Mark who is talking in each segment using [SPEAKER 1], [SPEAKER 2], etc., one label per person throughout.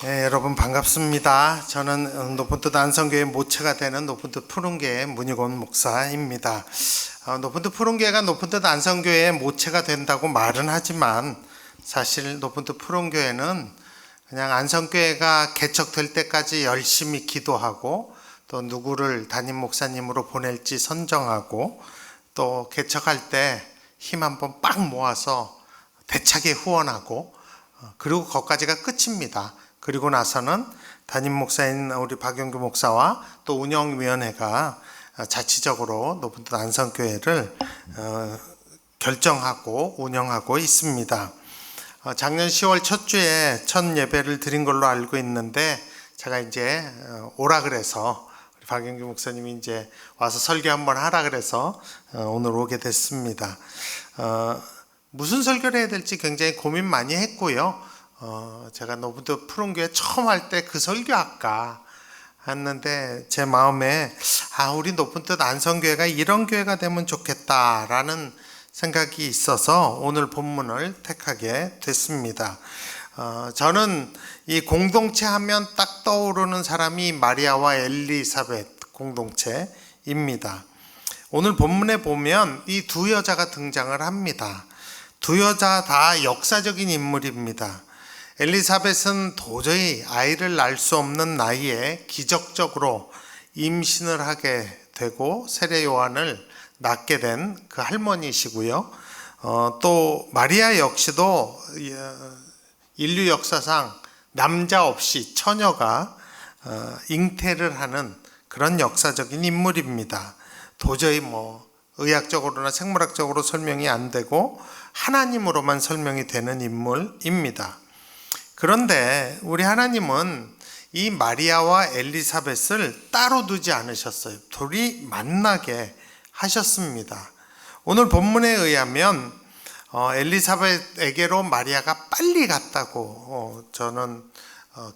[SPEAKER 1] 네, 여러분 반갑습니다. 저는 높은 뜻 안성교회 모체가 되는 높은 뜻 푸른교회 문희곤 목사입니다. 높은 뜻 푸른교회가 높은 뜻 안성교회의 모체가 된다고 말은 하지만 사실 높은 뜻 푸른교회는 그냥 안성교회가 개척될 때까지 열심히 기도하고 또 누구를 담임 목사님으로 보낼지 선정하고 또 개척할 때 힘 한번 빡 모아서 대차게 후원하고 그리고 거기까지가 끝입니다. 그리고 나서는 담임 목사인 우리 박영규 목사와 또 운영위원회가 자치적으로 높은 뜻 안성교회를 결정하고 운영하고 있습니다. 작년 10월 첫 주에 첫 예배를 드린 걸로 알고 있는데 제가 이제 오라 그래서 우리 박영규 목사님이 이제 와서 설교 한번 하라 그래서 오늘 오게 됐습니다. 무슨 설교를 해야 될지 굉장히 고민 많이 했고요. 제가 높은 뜻 푸른교회 처음 할 때 그 설교할까 했는데 제 마음에 우리 높은 뜻 안성교회가 이런 교회가 되면 좋겠다라는 생각이 있어서 오늘 본문을 택하게 됐습니다. 저는 이 공동체 하면 딱 떠오르는 사람이 마리아와 엘리사벳 공동체입니다. 오늘 본문에 보면 이 두 여자가 등장을 합니다. 두 여자 다 역사적인 인물입니다. 엘리사벳은 도저히 아이를 낳을 수 없는 나이에 기적적으로 임신을 하게 되고 세례 요한을 낳게 된 그 할머니시고요. 또 마리아 역시도 인류 역사상 남자 없이 처녀가 잉태를 하는 그런 역사적인 인물입니다. 도저히 의학적으로나 생물학적으로 설명이 안 되고 하나님으로만 설명이 되는 인물입니다. 그런데 우리 하나님은 이 마리아와 엘리사벳을 따로 두지 않으셨어요. 둘이 만나게 하셨습니다. 오늘 본문에 의하면 엘리사벳에게로 마리아가 빨리 갔다고 저는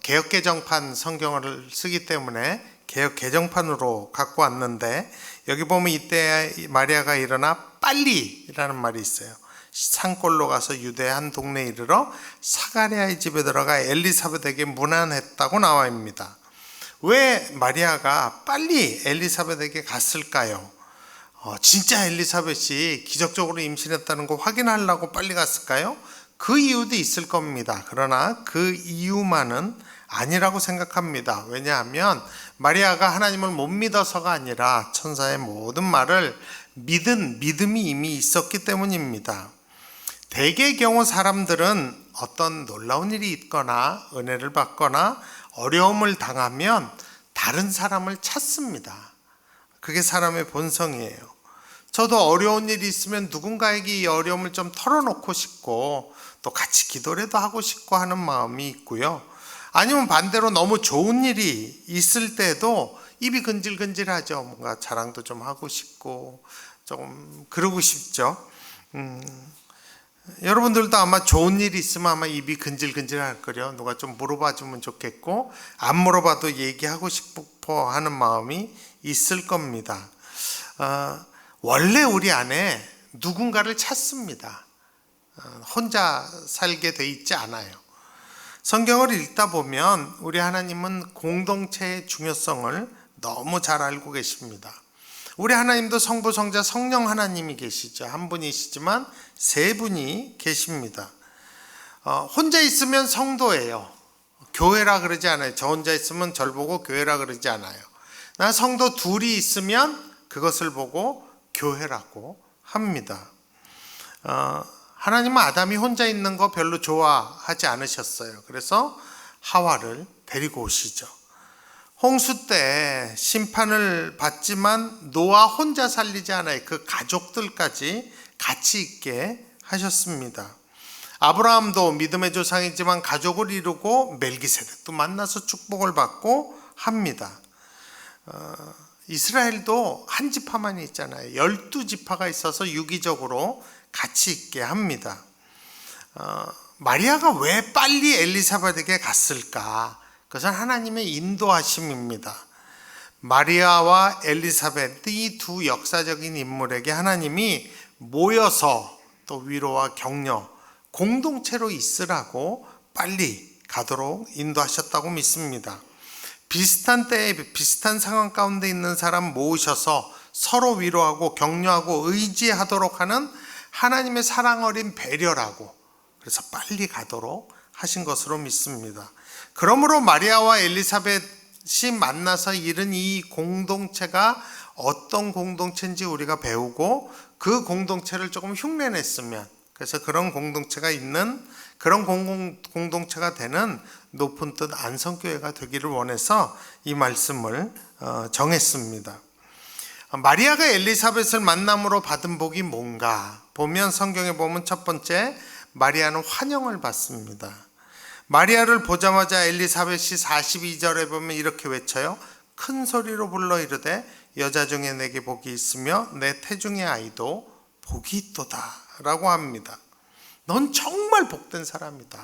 [SPEAKER 1] 개역개정판 성경을 쓰기 때문에 개역개정판으로 갖고 왔는데 여기 보면 이때 마리아가 일어나 빨리라는 말이 있어요. 산골로 가서 유대 한 동네에 이르러 사가랴의 집에 들어가 엘리사벳에게 문안했다고 나와 있습니다. 왜 마리아가 빨리 엘리사벳에게 갔을까요? 진짜 엘리사벳이 기적적으로 임신했다는 거 확인하려고 빨리 갔을까요? 그 이유도 있을 겁니다. 그러나 그 이유만은 아니라고 생각합니다. 왜냐하면 마리아가 하나님을 못 믿어서가 아니라 천사의 모든 말을 믿은 믿음이 이미 있었기 때문입니다. 대개의 경우 사람들은 어떤 놀라운 일이 있거나 은혜를 받거나 어려움을 당하면 다른 사람을 찾습니다. 그게 사람의 본성이에요. 저도 어려운 일이 있으면 누군가에게 이 어려움을 좀 털어놓고 싶고 또 같이 기도라도 하고 싶고 하는 마음이 있고요. 아니면 반대로 너무 좋은 일이 있을 때도 입이 근질근질하죠. 뭔가 자랑도 좀 하고 싶고 좀 그러고 싶죠. 여러분들도 아마 좋은 일이 있으면 아마 입이 근질근질할 거예요. 누가 좀 물어봐 주면 좋겠고 안 물어봐도 얘기하고 싶어 하는 마음이 있을 겁니다. 원래 우리 안에 누군가를 찾습니다. 혼자 살게 돼 있지 않아요. 성경을 읽다 보면 우리 하나님은 공동체의 중요성을 너무 잘 알고 계십니다. 우리 하나님도 성부, 성자, 성령 하나님이 계시죠. 한 분이시지만 세 분이 계십니다. 혼자 있으면 성도예요. 교회라 그러지 않아요. 저 혼자 있으면 절 보고 교회라 그러지 않아요. 나 성도 둘이 있으면 그것을 보고 교회라고 합니다. 하나님은 아담이 혼자 있는 거 별로 좋아하지 않으셨어요. 그래서 하와를 데리고 오시죠. 홍수 때 심판을 받지만 노아 혼자 살리지 않아요. 그 가족들까지 같이 있게 하셨습니다. 아브라함도 믿음의 조상이지만 가족을 이루고 멜기세덱도 만나서 축복을 받고 합니다. 이스라엘도 한 지파만 있잖아요. 12지파가 있어서 유기적으로 같이 있게 합니다. 마리아가 왜 빨리 엘리사벳에게 갔을까? 그것은 하나님의 인도하심입니다. 마리아와 엘리사벳 이 두 역사적인 인물에게 하나님이 모여서 또 위로와 격려, 공동체로 있으라고 빨리 가도록 인도하셨다고 믿습니다. 비슷한 때에 비슷한 상황 가운데 있는 사람 모으셔서 서로 위로하고 격려하고 의지하도록 하는 하나님의 사랑 어린 배려라고, 그래서 빨리 가도록 하신 것으로 믿습니다. 그러므로 마리아와 엘리사벳이 만나서 이룬 이 공동체가 어떤 공동체인지 우리가 배우고 그 공동체를 조금 흉내냈으면, 그래서 그런 공동체가 있는 그런 공동체가 되는 높은 뜻 안성교회가 되기를 원해서 이 말씀을 정했습니다. 마리아가 엘리사벳을 만남으로 받은 복이 뭔가 보면, 성경에 보면 첫 번째, 마리아는 환영을 받습니다. 마리아를 보자마자 엘리사벳이 42절에 보면 이렇게 외쳐요. 큰 소리로 불러 이르되 여자 중에 내게 복이 있으며 내 태중의 아이도 복이 있도다 라고 합니다. 넌 정말 복된 사람이다.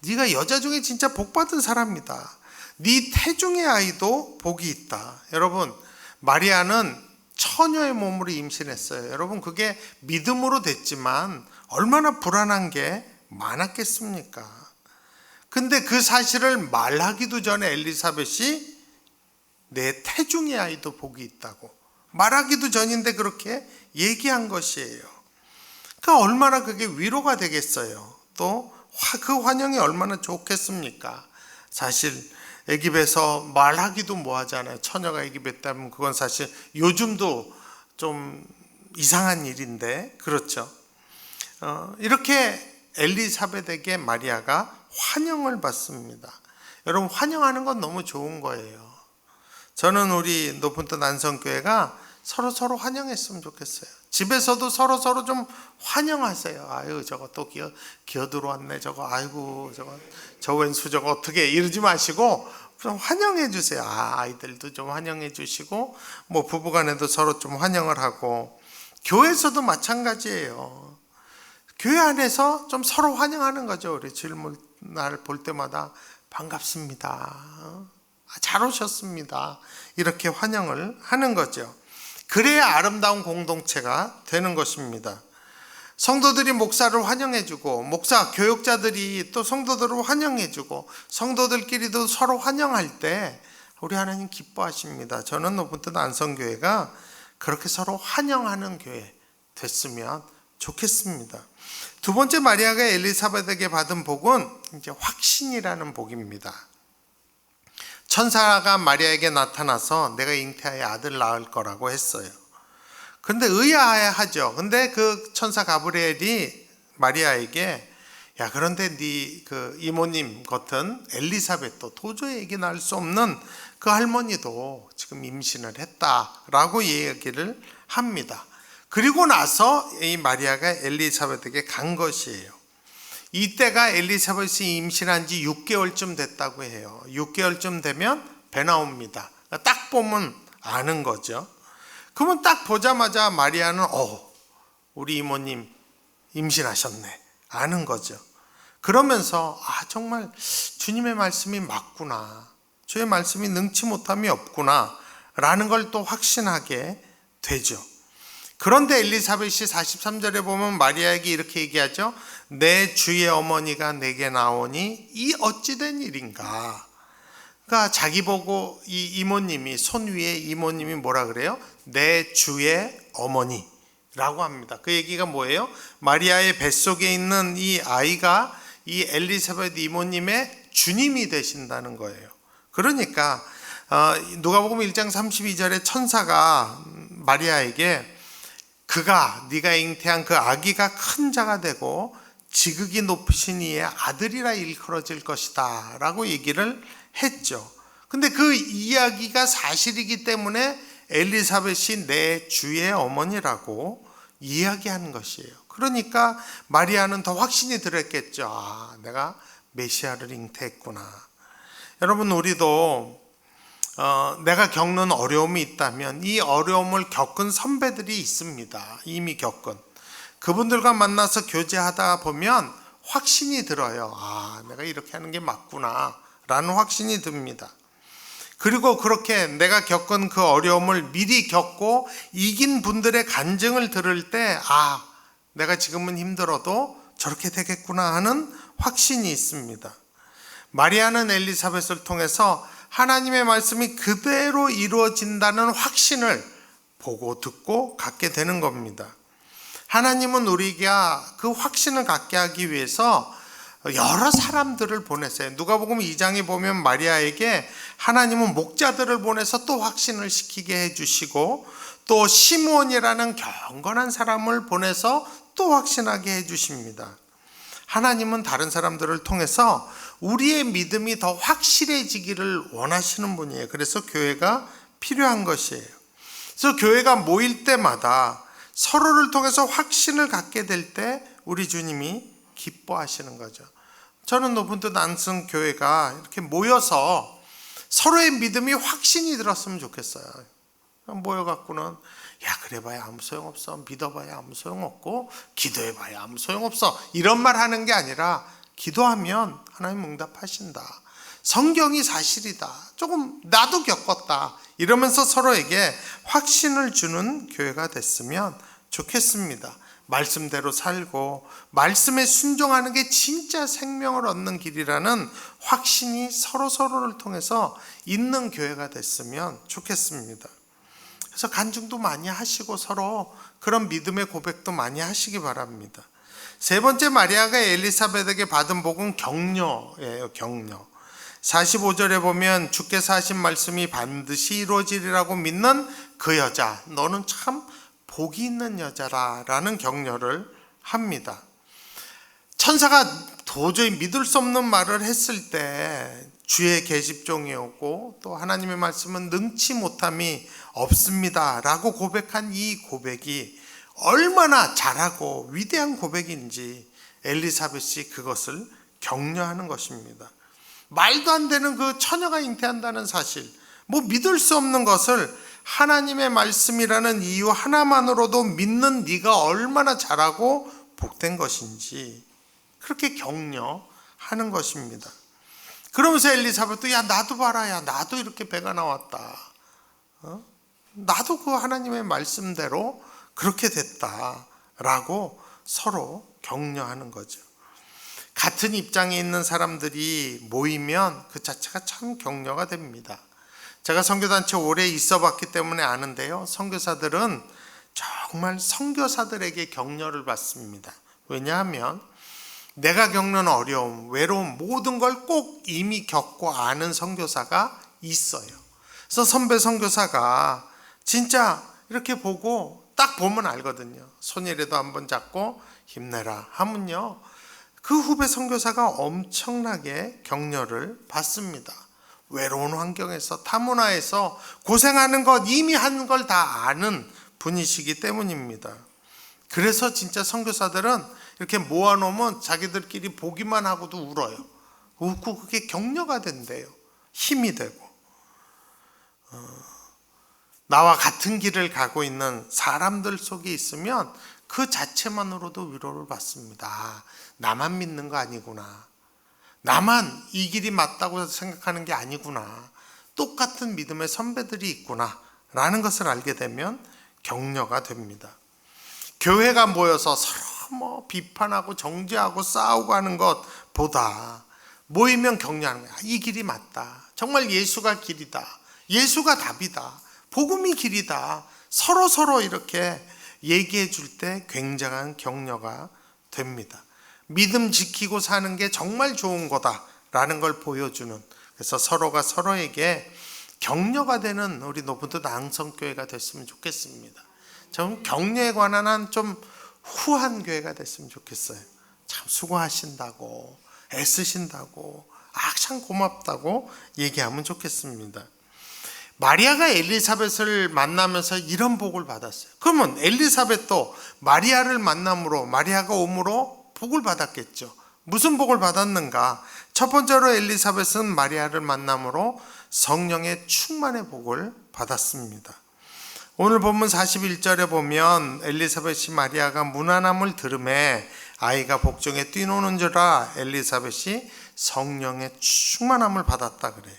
[SPEAKER 1] 네가 여자 중에 진짜 복받은 사람이다. 네 태중의 아이도 복이 있다. 여러분, 마리아는 처녀의 몸으로 임신했어요. 여러분, 그게 믿음으로 됐지만 얼마나 불안한 게 많았겠습니까? 근데 그 사실을 말하기도 전에 엘리사벳이 내 태중의 아이도 복이 있다고 말하기도 전인데 그렇게 얘기한 것이에요. 그러니까 얼마나 그게 위로가 되겠어요. 또 그 환영이 얼마나 좋겠습니까? 사실 애굽에서 말하기도 뭐하잖아요. 처녀가 애굽에 있다면 그건 사실 요즘도 좀 이상한 일인데, 그렇죠? 이렇게 엘리사벳에게 마리아가 환영을 받습니다. 여러분, 환영하는 건 너무 좋은 거예요. 저는 우리 높은 뜻 안성교회가 서로 환영했으면 좋겠어요. 집에서도 서로 좀 환영하세요. 아유, 저거 또 기어 들어왔네. 저거, 아이고, 저 왼수 저거 어떻게, 이러지 마시고 좀 환영해 주세요. 아이들도 좀 환영해 주시고, 뭐 부부간에도 서로 좀 환영을 하고, 교회에서도 마찬가지예요. 교회 안에서 좀 서로 환영하는 거죠. 우리 주일 날 볼 때마다 반갑습니다. 잘 오셨습니다. 이렇게 환영을 하는 거죠. 그래야 아름다운 공동체가 되는 것입니다. 성도들이 목사를 환영해주고, 목사, 교육자들이 또 성도들을 환영해주고, 성도들끼리도 서로 환영할 때 우리 하나님 기뻐하십니다. 저는 높은 뜻 안성교회가 그렇게 서로 환영하는 교회 됐으면 좋겠습니다. 두 번째, 마리아가 엘리사벳에게 받은 복은 이제 확신이라는 복입니다. 천사가 마리아에게 나타나서 내가 잉태하여 아들 낳을 거라고 했어요. 근데 의아해하죠. 근데 그 천사 가브리엘이 마리아에게, 야, 그런데 네 그 이모님 같은 엘리사벳도 도저히 얘기 나올 수 없는 그 할머니도 지금 임신을 했다라고 얘기를 합니다. 그리고 나서 이 마리아가 엘리사벳에게 간 것이에요. 이때가 엘리사벳이 임신한 지 6개월쯤 됐다고 해요. 6개월쯤 되면 배 나옵니다. 딱 보면 아는 거죠. 그러면 딱 보자마자 마리아는 우리 이모님 임신하셨네, 아는 거죠. 그러면서 정말 주님의 말씀이 맞구나, 주의 말씀이 능치 못함이 없구나 라는 걸 또 확신하게 되죠. 그런데 엘리사벳이 43절에 보면 마리아에게 이렇게 얘기하죠. 내 주의 어머니가 내게 나오니 이 어찌된 일인가. 그러니까 자기 보고 이 이모님이, 손 위에 이모님이 뭐라 그래요? 내 주의 어머니라고 합니다. 그 얘기가 뭐예요? 마리아의 뱃속에 있는 이 아이가 이 엘리사벳 이모님의 주님이 되신다는 거예요. 그러니까 누가복음 1장 32절에 천사가 마리아에게 네가 잉태한 그 아기가 큰 자가 되고 지극히 높으신 이의 아들이라 일컬어질 것이다 라고 얘기를 했죠. 근데 그 이야기가 사실이기 때문에 엘리사벳이 내 주의 어머니라고 이야기하는 것이에요. 그러니까 마리아는 더 확신이 들었겠죠. 내가 메시아를 잉태했구나. 여러분, 우리도 내가 겪는 어려움이 있다면 이 어려움을 겪은 선배들이 있습니다. 이미 겪은 그분들과 만나서 교제하다 보면 확신이 들어요. 내가 이렇게 하는 게 맞구나 라는 확신이 듭니다. 그리고 그렇게 내가 겪은 그 어려움을 미리 겪고 이긴 분들의 간증을 들을 때 내가 지금은 힘들어도 저렇게 되겠구나 하는 확신이 있습니다. 마리아는 엘리사벳을 통해서 하나님의 말씀이 그대로 이루어진다는 확신을 보고 듣고 갖게 되는 겁니다. 하나님은 우리가 그 확신을 갖게 하기 위해서 여러 사람들을 보냈어요. 누가복음 2장에 보면 마리아에게 하나님은 목자들을 보내서 또 확신을 시키게 해주시고, 또 시므온이라는 경건한 사람을 보내서 또 확신하게 해주십니다. 하나님은 다른 사람들을 통해서 우리의 믿음이 더 확실해지기를 원하시는 분이에요. 그래서 교회가 필요한 것이에요. 그래서 교회가 모일 때마다 서로를 통해서 확신을 갖게 될 때 우리 주님이 기뻐하시는 거죠. 저는 높은 안성 교회가 이렇게 모여서 서로의 믿음이 확신이 들었으면 좋겠어요. 모여갖고는 야, 그래봐야 아무 소용없어, 믿어봐야 아무 소용없고, 기도해봐야 아무 소용없어, 이런 말 하는 게 아니라 기도하면 하나님 응답하신다, 성경이 사실이다, 조금 나도 겪었다, 이러면서 서로에게 확신을 주는 교회가 됐으면 좋겠습니다. 말씀대로 살고 말씀에 순종하는 게 진짜 생명을 얻는 길이라는 확신이 서로를 통해서 있는 교회가 됐으면 좋겠습니다. 그래서 간증도 많이 하시고 서로 그런 믿음의 고백도 많이 하시기 바랍니다. 세 번째, 마리아가 엘리사벳에게 받은 복은 격려예요. 격려. 45절에 보면 주께서 하신 말씀이 반드시 이루어지리라고 믿는 그 여자, 너는 참 복이 있는 여자라는 격려를 합니다. 천사가 도저히 믿을 수 없는 말을 했을 때 주의 계집종이 오고 또 하나님의 말씀은 능치 못함이 없습니다 라고 고백한 이 고백이 얼마나 잘하고 위대한 고백인지 엘리사벳이 그것을 격려하는 것입니다. 말도 안 되는 그 처녀가 잉태한다는 사실, 믿을 수 없는 것을 하나님의 말씀이라는 이유 하나만으로도 믿는 네가 얼마나 잘하고 복된 것인지 그렇게 격려하는 것입니다. 그러면서 엘리사벳도 야, 나도 봐라, 야, 나도 이렇게 배가 나왔다, 나도 그 하나님의 말씀대로 그렇게 됐다라고 서로 격려하는 거죠. 같은 입장에 있는 사람들이 모이면 그 자체가 참 격려가 됩니다. 제가 선교단체 오래 있어봤기 때문에 아는데요, 선교사들은 정말 선교사들에게 격려를 받습니다. 왜냐하면 내가 겪는 어려움, 외로움, 모든 걸 꼭 이미 겪고 아는 선교사가 있어요. 그래서 선배 선교사가 진짜 이렇게 보고 딱 보면 알거든요. 손이라도 한번 잡고 힘내라 하면요, 그 후배 선교사가 엄청나게 격려를 받습니다. 외로운 환경에서 타문화에서 고생하는 것, 이미 한 걸 다 아는 분이시기 때문입니다. 그래서 진짜 선교사들은 이렇게 모아놓으면 자기들끼리 보기만 하고도 울어요. 웃고 그게 격려가 된대요. 힘이 되고. 나와 같은 길을 가고 있는 사람들 속에 있으면 그 자체만으로도 위로를 받습니다. 나만 믿는 거 아니구나, 나만 이 길이 맞다고 생각하는 게 아니구나, 똑같은 믿음의 선배들이 있구나 라는 것을 알게 되면 격려가 됩니다. 교회가 모여서 서로 비판하고 정죄하고 싸우고 하는 것보다 모이면 격려하는 거야. 이 길이 맞다, 정말 예수가 길이다, 예수가 답이다, 복음이 길이다, 서로 이렇게 얘기해 줄 때 굉장한 격려가 됩니다. 믿음 지키고 사는 게 정말 좋은 거다라는 걸 보여주는, 그래서 서로가 서로에게 격려가 되는 우리 노브드 낭성교회가 됐으면 좋겠습니다. 좀 격려에 관한 한 좀 후한 교회가 됐으면 좋겠어요. 참 수고하신다고, 애쓰신다고, 참 고맙다고 얘기하면 좋겠습니다. 마리아가 엘리사벳을 만나면서 이런 복을 받았어요. 그러면 엘리사벳도 마리아를 만남으로, 마리아가 옴으로 복을 받았겠죠. 무슨 복을 받았는가? 첫 번째로 엘리사벳은 마리아를 만남으로 성령의 충만의 복을 받았습니다. 오늘 본문 41절에 보면 엘리사벳이 마리아가 문안함을 들음에 아이가 복중에 뛰노는 줄아 엘리사벳이 성령의 충만함을 받았다 그래요.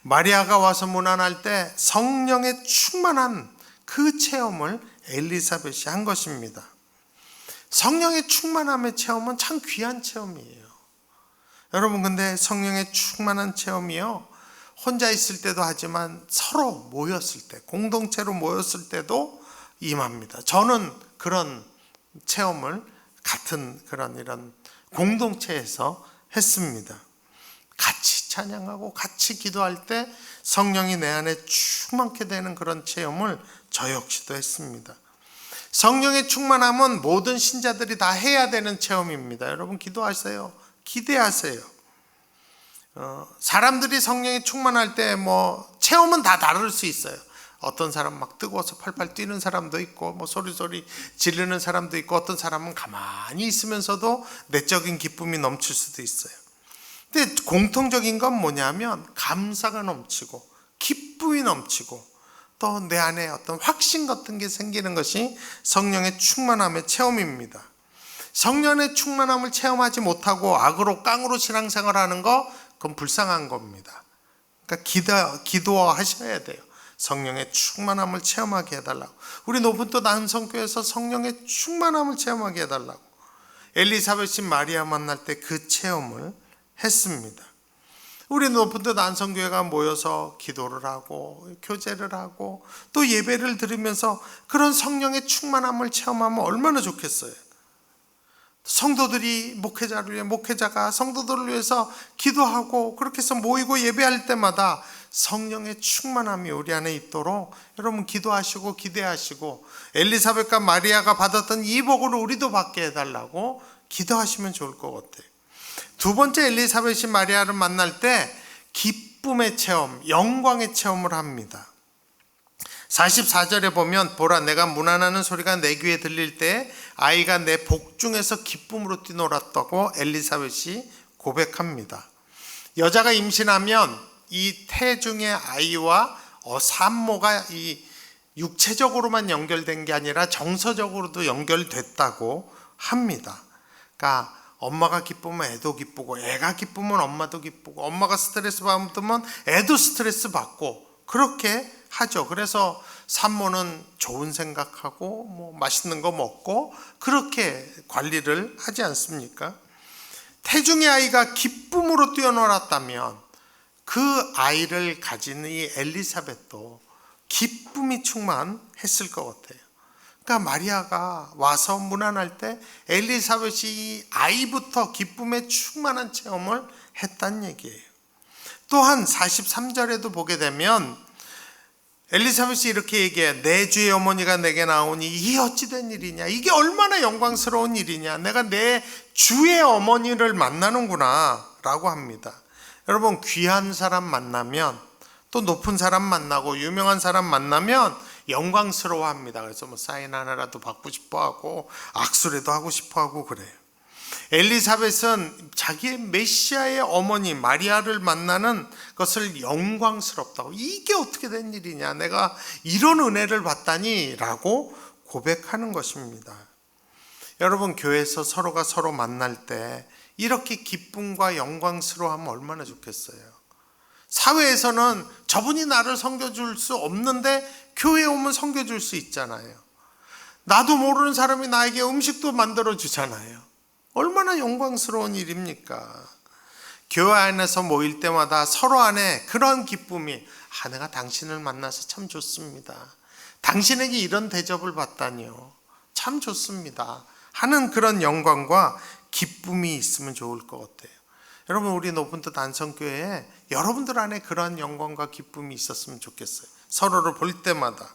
[SPEAKER 1] 마리아가 와서 문안할 때 성령의 충만한 그 체험을 엘리사벳이 한 것입니다. 성령의 충만함의 체험은 참 귀한 체험이에요. 여러분, 근데 성령의 충만한 체험이요, 혼자 있을 때도 하지만 서로 모였을 때, 공동체로 모였을 때도 임합니다. 저는 그런 체험을 같은 그런 이런 공동체에서 했습니다. 같이 찬양하고 같이 기도할 때 성령이 내 안에 충만케 되는 그런 체험을 저 역시도 했습니다. 성령의 충만함은 모든 신자들이 다 해야 되는 체험입니다. 여러분, 기도하세요. 기대하세요. 사람들이 성령이 충만할 때 체험은 다 다를 수 있어요. 어떤 사람 막 뜨거워서 팔팔 뛰는 사람도 있고, 소리소리 지르는 사람도 있고, 어떤 사람은 가만히 있으면서도 내적인 기쁨이 넘칠 수도 있어요. 근데 공통적인 건 뭐냐면 감사가 넘치고 기쁨이 넘치고 또 내 안에 어떤 확신 같은 게 생기는 것이 성령의 충만함의 체험입니다. 성령의 충만함을 체험하지 못하고 악으로 깡으로 신앙생활하는 거, 그건 불쌍한 겁니다. 그러니까 기도하셔야 돼요. 성령의 충만함을 체험하게 해달라고. 우리 높은 뜻 안성교회에서 성령의 충만함을 체험하게 해달라고 엘리사벳이 마리아 만날 때 그 체험을 했습니다. 우리 높은 뜻 안성교회가 모여서 기도를 하고 교제를 하고 또 예배를 드리면서 그런 성령의 충만함을 체험하면 얼마나 좋겠어요. 성도들이 목회자를 위해, 목회자가 성도들을 위해서 기도하고 그렇게 해서 모이고 예배할 때마다 성령의 충만함이 우리 안에 있도록 여러분 기도하시고 기대하시고, 엘리사벳과 마리아가 받았던 이 복을 우리도 받게 해달라고 기도하시면 좋을 것 같아요. 두 번째, 엘리사벳이 마리아를 만날 때 기쁨의 체험, 영광의 체험을 합니다. 44절에 보면, 보라, 내가 문안하는 소리가 내 귀에 들릴 때 아이가 내 복중에서 기쁨으로 뛰놀았다고 엘리사벳이 고백합니다. 여자가 임신하면 이 태중의 아이와 산모가 이 육체적으로만 연결된 게 아니라 정서적으로도 연결됐다고 합니다. 그러니까 엄마가 기쁘면 애도 기쁘고, 애가 기쁘면 엄마도 기쁘고, 엄마가 스트레스 받으면 애도 스트레스 받고, 그렇게 하죠. 그래서 산모는 좋은 생각하고 맛있는 거 먹고 그렇게 관리를 하지 않습니까? 태중의 아이가 기쁨으로 뛰어놀았다면 그 아이를 가진 이 엘리사벳도 기쁨이 충만했을 것 같아요. 그러니까 마리아가 와서 문안할 때 엘리사벳이 이 아이부터 기쁨에 충만한 체험을 했다는 얘기예요. 또한 43절에도 보게 되면 엘리사벳이 이렇게 얘기해, 내 주의 어머니가 내게 나오니 이 어찌 된 일이냐, 이게 얼마나 영광스러운 일이냐, 내가 내 주의 어머니를 만나는구나 라고 합니다. 여러분, 귀한 사람 만나면, 또 높은 사람 만나고 유명한 사람 만나면 영광스러워합니다. 그래서 사인하나라도 받고 싶어하고 악수라도 하고 싶어하고 그래요. 엘리사벳은 자기의 메시아의 어머니 마리아를 만나는 것을 영광스럽다고, 이게 어떻게 된 일이냐, 내가 이런 은혜를 받다니 라고 고백하는 것입니다. 여러분, 교회에서 서로가 서로 만날 때 이렇게 기쁨과 영광스러워하면 얼마나 좋겠어요. 사회에서는 저분이 나를 섬겨줄 수 없는데 교회에 오면 섬겨줄 수 있잖아요. 나도 모르는 사람이 나에게 음식도 만들어 주잖아요. 얼마나 영광스러운 일입니까? 교회 안에서 모일 때마다 서로 안에 그런 기쁨이, 내가 당신을 만나서 참 좋습니다, 당신에게 이런 대접을 받다니요, 참 좋습니다 하는 그런 영광과 기쁨이 있으면 좋을 것 같아요. 여러분, 우리 높은 뜻 안성교회에 여러분들 안에 그런 영광과 기쁨이 있었으면 좋겠어요. 서로를 볼 때마다.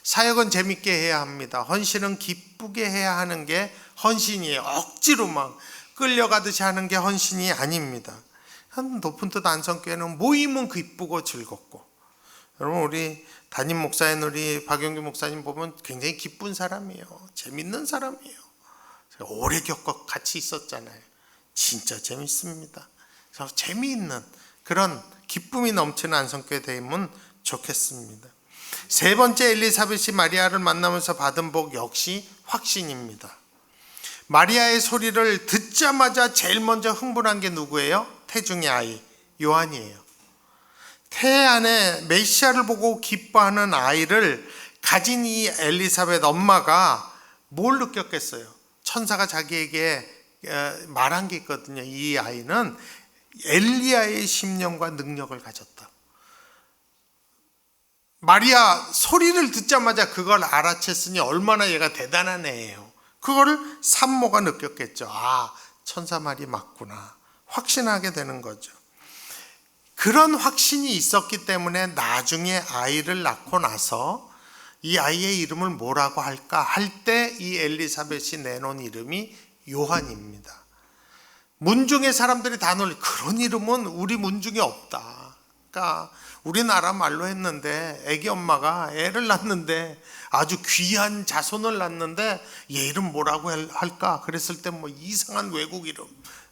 [SPEAKER 1] 사역은 재밌게 해야 합니다. 헌신은 기쁘게 해야 하는 게 헌신이에요. 억지로 막 끌려가듯이 하는 게 헌신이 아닙니다. 높은 뜻 안성교회는 모임은 기쁘고 즐겁고, 여러분, 우리 담임 목사인 우리 박영규 목사님 보면 굉장히 기쁜 사람이에요. 재밌는 사람이에요. 제가 오래 겪어 같이 있었잖아요. 진짜 재밌습니다. 그래서 재미있는 그런 기쁨이 넘치는 안성교회 되면 좋겠습니다. 세 번째, 엘리사벳이 마리아를 만나면서 받은 복 역시 확신입니다. 마리아의 소리를 듣자마자 제일 먼저 흥분한 게 누구예요? 태중의 아이 요한이에요. 태 안에 메시아를 보고 기뻐하는 아이를 가진 이 엘리사벳 엄마가 뭘 느꼈겠어요? 천사가 자기에게 말한 게 있거든요. 이 아이는 엘리야의 심령과 능력을 가졌다. 마리아 소리를 듣자마자 그걸 알아챘으니 얼마나 얘가 대단한 애예요. 그거를 산모가 느꼈겠죠. 아, 천사 말이 맞구나. 확신하게 되는 거죠. 그런 확신이 있었기 때문에 나중에 아이를 낳고 나서 이 아이의 이름을 뭐라고 할까 할 때 이 엘리사벳이 내놓은 이름이 요한입니다. 문중의 사람들이 다 놀래. 그런 이름은 우리 문중에 없다. 그러니까 우리나라 말로 했는데 애기 엄마가 애를 낳는데 아주 귀한 자손을 낳는데 얘 이름 뭐라고 할까? 그랬을 때 뭐 이상한 외국 이름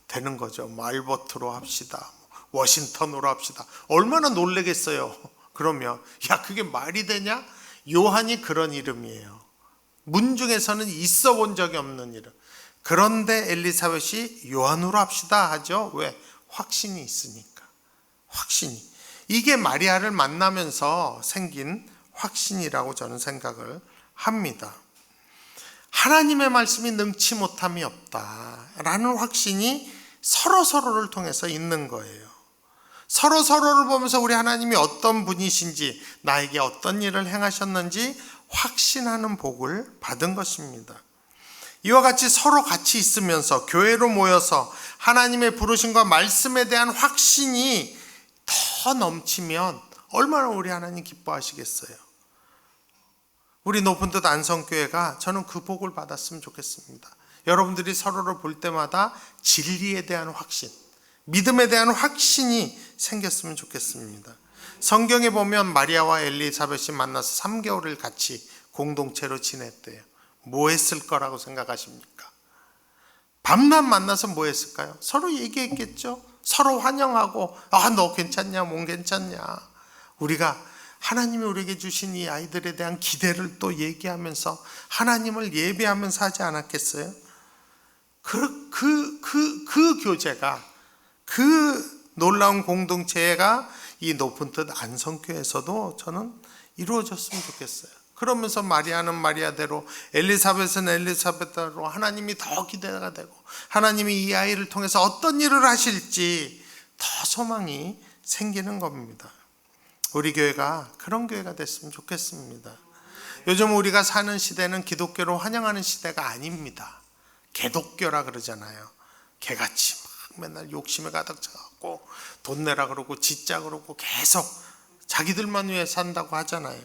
[SPEAKER 1] 되는 거죠. 뭐 알버트로 합시다. 워싱턴으로 합시다. 얼마나 놀래겠어요. 그러면 야, 그게 말이 되냐? 요한이 그런 이름이에요. 문중에서는 있어 본 적이 없는 이름. 그런데 엘리사벳이 요한으로 합시다 하죠. 왜? 확신이 있으니까. 확신이. 이게 마리아를 만나면서 생긴 확신이라고 저는 생각을 합니다. 하나님의 말씀이 능치 못함이 없다라는 확신이 서로를 통해서 있는 거예요. 서로를 보면서 우리 하나님이 어떤 분이신지, 나에게 어떤 일을 행하셨는지 확신하는 복을 받은 것입니다. 이와 같이 서로 같이 있으면서 교회로 모여서 하나님의 부르심과 말씀에 대한 확신이 더 넘치면 얼마나 우리 하나님 기뻐하시겠어요. 우리 높은 뜻 안성교회가 저는 그 복을 받았으면 좋겠습니다. 여러분들이 서로를 볼 때마다 진리에 대한 확신, 믿음에 대한 확신이 생겼으면 좋겠습니다. 성경에 보면 마리아와 엘리사벳이 만나서 3개월을 같이 공동체로 지냈대요. 뭐 했을 거라고 생각하십니까? 밤낮 만나서 뭐 했을까요? 서로 얘기했겠죠. 서로 환영하고, 아, 너 괜찮냐? 몸 괜찮냐? 우리가 하나님이 우리에게 주신 이 아이들에 대한 기대를 또 얘기하면서 하나님을 예배하면서 하지 않았겠어요? 그 교제가, 그 놀라운 공동체가 이 높은 뜻 안성교에서도 저는 이루어졌으면 좋겠어요. 그러면서 마리아는 마리아대로, 엘리사벳은 엘리사벳대로 하나님이 더 기대가 되고 하나님이 이 아이를 통해서 어떤 일을 하실지 더 소망이 생기는 겁니다. 우리 교회가 그런 교회가 됐으면 좋겠습니다. 요즘 우리가 사는 시대는 기독교로 환영하는 시대가 아닙니다. 개독교라 그러잖아요. 개같이 막 맨날 욕심에 가득 차갖고 돈 내라 그러고 짓자 그러고 계속 자기들만 위해 산다고 하잖아요.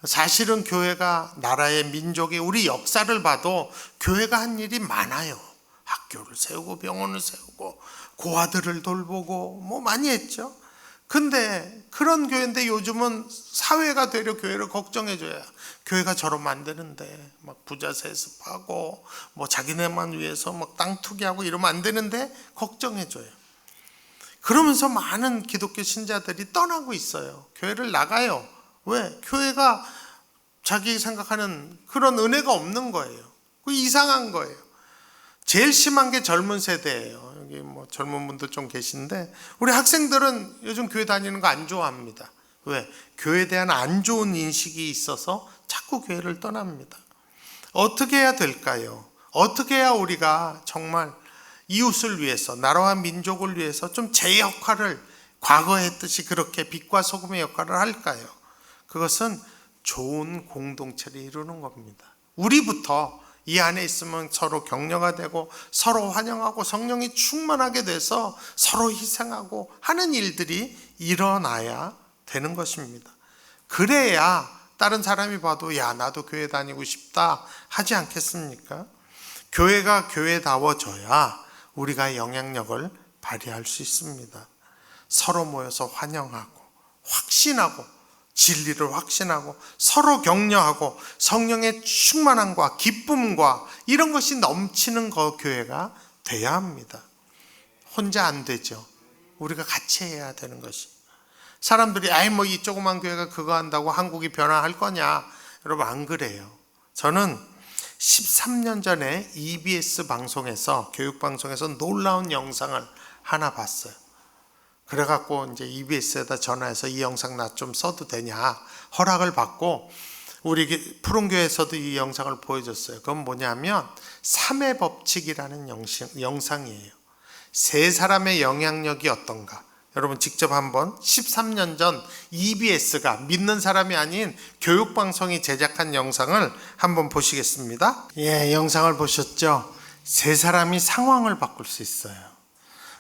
[SPEAKER 1] 사실은 교회가, 나라의 민족의 우리 역사를 봐도 교회가 한 일이 많아요. 학교를 세우고 병원을 세우고 고아들을 돌보고 뭐 많이 했죠. 근데 그런 교회인데 요즘은 사회가 되려 교회를 걱정해줘야, 교회가 저러면 안 되는데 막 부자 세습하고 뭐 자기네만 위해서 막 땅 투기하고 이러면 안 되는데 걱정해줘요. 그러면서 많은 기독교 신자들이 떠나고 있어요. 교회를 나가요. 왜? 교회가 자기 생각하는 그런 은혜가 없는 거예요. 그 이상한 거예요. 제일 심한 게 젊은 세대예요. 여기 뭐 젊은 분도 좀 계신데 우리 학생들은 요즘 교회 다니는 거 안 좋아합니다. 왜? 교회에 대한 안 좋은 인식이 있어서 자꾸 교회를 떠납니다. 어떻게 해야 될까요? 어떻게 해야 우리가 정말 이웃을 위해서, 나라와 민족을 위해서 좀 제 역할을 과거에 했듯이 그렇게 빛과 소금의 역할을 할까요? 그것은 좋은 공동체를 이루는 겁니다. 우리부터 이 안에 있으면 서로 격려가 되고 서로 환영하고 성령이 충만하게 돼서 서로 희생하고 하는 일들이 일어나야 되는 것입니다. 그래야 다른 사람이 봐도 야, 나도 교회 다니고 싶다 하지 않겠습니까? 교회가 교회다워져야 우리가 영향력을 발휘할 수 있습니다. 서로 모여서 환영하고 확신하고 진리를 확신하고 서로 격려하고 성령의 충만함과 기쁨과 이런 것이 넘치는 교회가 돼야 합니다. 혼자 안 되죠. 우리가 같이 해야 되는 것이. 사람들이 아이 뭐 이 조그만 교회가 그거 한다고 한국이 변화할 거냐? 여러분 안 그래요. 저는 13년 전에 EBS 방송에서, 교육방송에서 놀라운 영상을 하나 봤어요. 그래갖고 이제 EBS에다 전화해서 이 영상 나 좀 써도 되냐 허락을 받고 우리 푸른교회에서도 이 영상을 보여줬어요. 그건 뭐냐면 3의 법칙이라는 영상이에요. 세 사람의 영향력이 어떤가. 여러분 직접 한번 13년 전 EBS가 믿는 사람이 아닌 교육방송이 제작한 영상을 한번 보시겠습니다. 예, 영상을 보셨죠? 세 사람이 상황을 바꿀 수 있어요.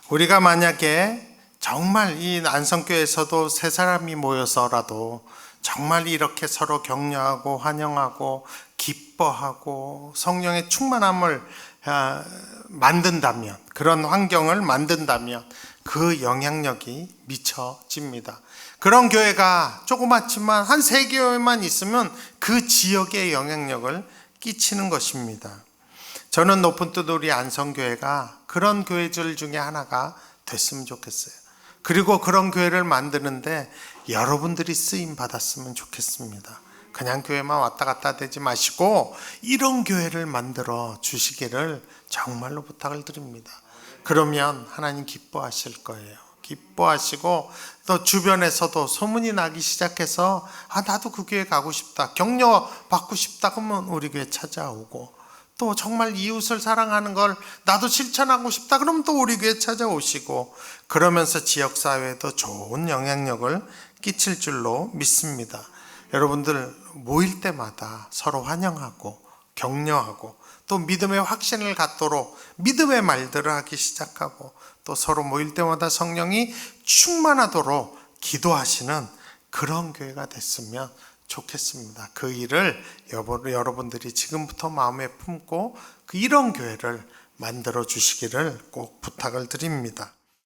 [SPEAKER 1] 우리가 만약에 정말 이 안성교회에서도 세 사람이 모여서라도 정말 이렇게 서로 격려하고 환영하고 기뻐하고 성령의 충만함을 만든다면, 그런 환경을 만든다면 그 영향력이 미쳐집니다. 그런 교회가 조그맣지만 한 3교회만 있으면 그 지역의 영향력을 끼치는 것입니다. 저는 높은 뜻 우리 안성교회가 그런 교회들 중에 하나가 됐으면 좋겠어요. 그리고 그런 교회를 만드는데 여러분들이 쓰임 받았으면 좋겠습니다. 그냥 교회만 왔다 갔다 되지 마시고 이런 교회를 만들어 주시기를 정말로 부탁을 드립니다. 그러면 하나님 기뻐하실 거예요. 기뻐하시고 또 주변에서도 소문이 나기 시작해서 나도 그 교회 가고 싶다, 격려 받고 싶다, 그러면 우리 교회 찾아오고, 또 정말 이웃을 사랑하는 걸 나도 실천하고 싶다, 그러면 또 우리 교회 찾아오시고, 그러면서 지역사회에도 좋은 영향력을 끼칠 줄로 믿습니다. 여러분들 모일 때마다 서로 환영하고 격려하고 또 믿음의 확신을 갖도록 믿음의 말들을 하기 시작하고, 또 서로 모일 때마다 성령이 충만하도록 기도하시는 그런 교회가 됐으면 좋겠습니다. 그 일을 여러분들이 지금부터 마음에 품고 이런 교회를 만들어 주시기를 꼭 부탁을 드립니다.